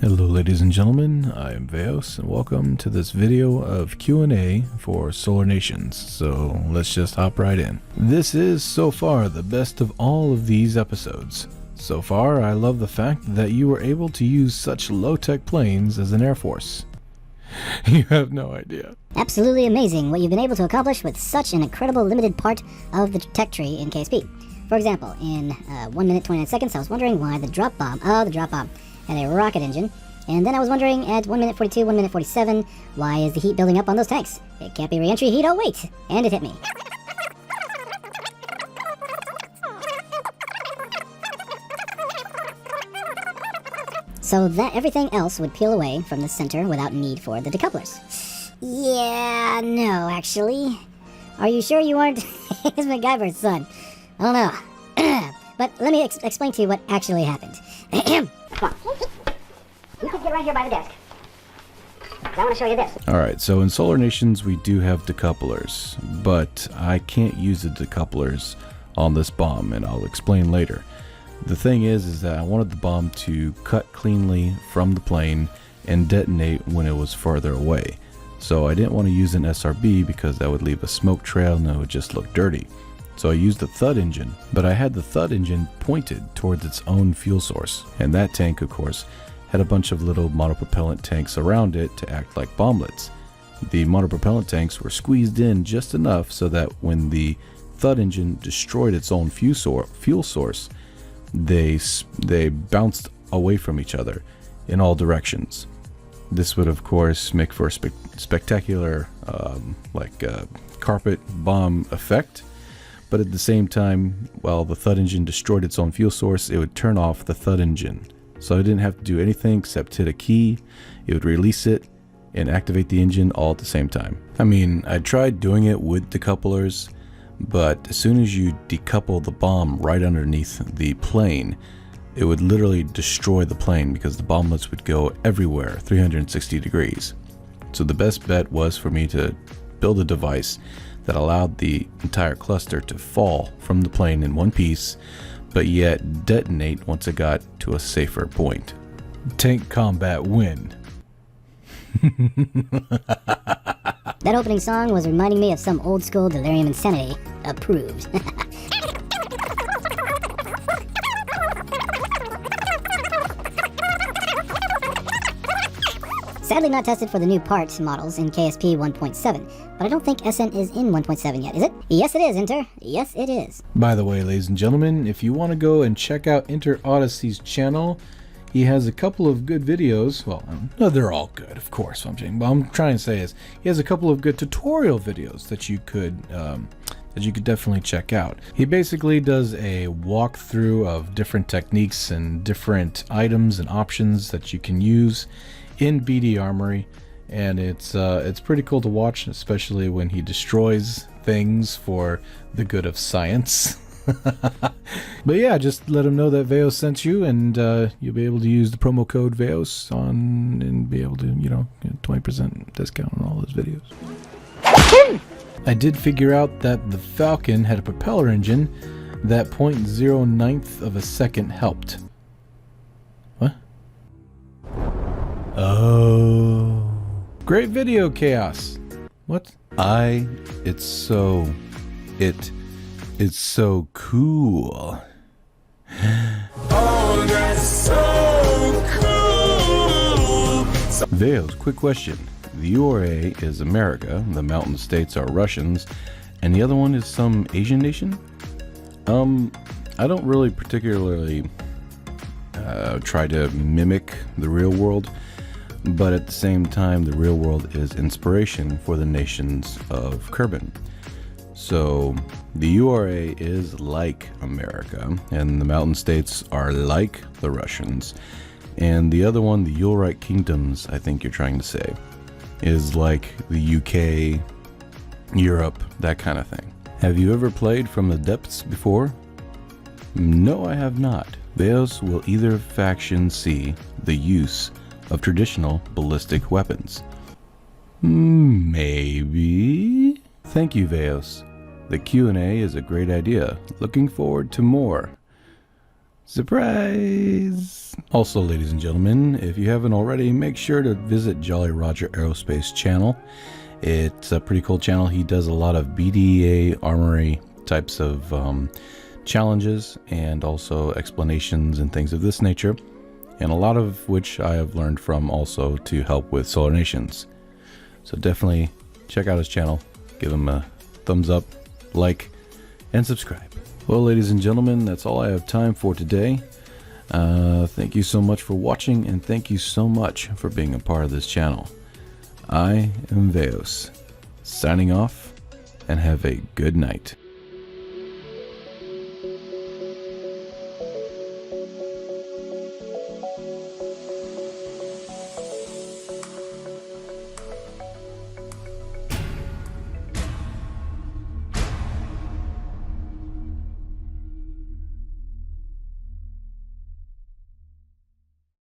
Hello ladies and gentlemen, I am Veos and welcome to this video of Q&A for Solar Nations. So let's just hop right in. This is so far the best of all of these episodes. So far I love the fact that you were able to use such low-tech planes as an Air Force. You have no idea. Absolutely amazing what you've been able to accomplish with such an incredible limited part of the tech tree in KSP. For example, in 1 minute 29 seconds I was wondering why the drop bomb had a rocket engine, and then I was wondering at 1 minute 42, 1 minute 47, why is the heat building up on those tanks? It can't be re-entry heat, oh wait! And it hit me. So that everything else would peel away from the center without need for the decouplers. Yeah, no, actually. Are you sure you aren't his MacGyver's son? I don't know. But let me explain to you what actually happened. Come on. You could get right here by the desk. I want to show you this. Alright, so in Solar Nations we do have decouplers, but I can't use the decouplers on this bomb, and I'll explain later. The thing is that I wanted the bomb to cut cleanly from the plane and detonate when it was farther away. So I didn't want to use an SRB because that would leave a smoke trail and it would just look dirty. So I used the thud engine, but I had the thud engine pointed towards its own fuel source. And that tank, of course, had a bunch of little monopropellant tanks around it to act like bomblets. The monopropellant tanks were squeezed in just enough so that when the thud engine destroyed its own fuel source, they bounced away from each other in all directions. This would, of course, make for a spectacular carpet bomb effect. But at the same time, while the thud engine destroyed its own fuel source, it would turn off the thud engine. So I didn't have to do anything except hit a key, it would release it, and activate the engine all at the same time. I mean, I tried doing it with decouplers, but as soon as you decouple the bomb right underneath the plane, it would literally destroy the plane because the bomblets would go everywhere, 360 degrees. So the best bet was for me to build a device that allowed the entire cluster to fall from the plane in one piece, but yet detonate once it got to a safer point. Tank combat win. That opening song was reminding me of some old school Delirium Insanity. Approved. Sadly not tested for the new parts models in KSP 1.7, but I don't think SN is in 1.7 yet, is it? Yes it is, Inter. Yes it is. By the way, ladies and gentlemen, if you want to go and check out Inter Odyssey's channel, he has a couple of good videos. Well, no, they're all good, of course. What I'm trying to say is he has a couple of good tutorial videos that you could definitely check out. He basically does a walkthrough of different techniques and different items and options that you can use in BD Armory, and it's pretty cool to watch, especially when he destroys things for the good of science. But yeah, just let him know that Veos sent you, and you'll be able to use the promo code Veos on and be able to, get 20% discount on all those videos. I did figure out that the Falcon had a propeller engine that 0.09 of a second helped. What? Oh. Great video, Chaos. What? It's so cool. Oh, that's so cool. Veos, quick question. The URA is America, the mountain states are Russians, and the other one is some Asian nation? I don't really particularly try to mimic the real world, but at the same time, the real world is inspiration for the nations of Kerbin. So the URA is like America, and the mountain states are like the Russians, and the other one, the Ullrite Kingdoms, I think you're trying to say, is like the UK, Europe, that kind of thing. Have you ever played From the Depths before? No, I have not. Veos will either faction see the use of traditional ballistic weapons. Maybe? Thank you, Veos. The Q&A is a great idea. Looking forward to more. Surprise! Also, ladies and gentlemen, if you haven't already, make sure to visit Jolly Roger Aerospace channel. It's a pretty cool channel. He does a lot of BDA armory types of challenges and also explanations and things of this nature, and a lot of which I have learned from also to help with Solar Nations. So definitely check out his channel, give him a thumbs up, like, and subscribe. Well, ladies and gentlemen, that's all I have time for today. Thank you so much for watching, and thank you so much for being a part of this channel. I am Veos, signing off, and have a good night.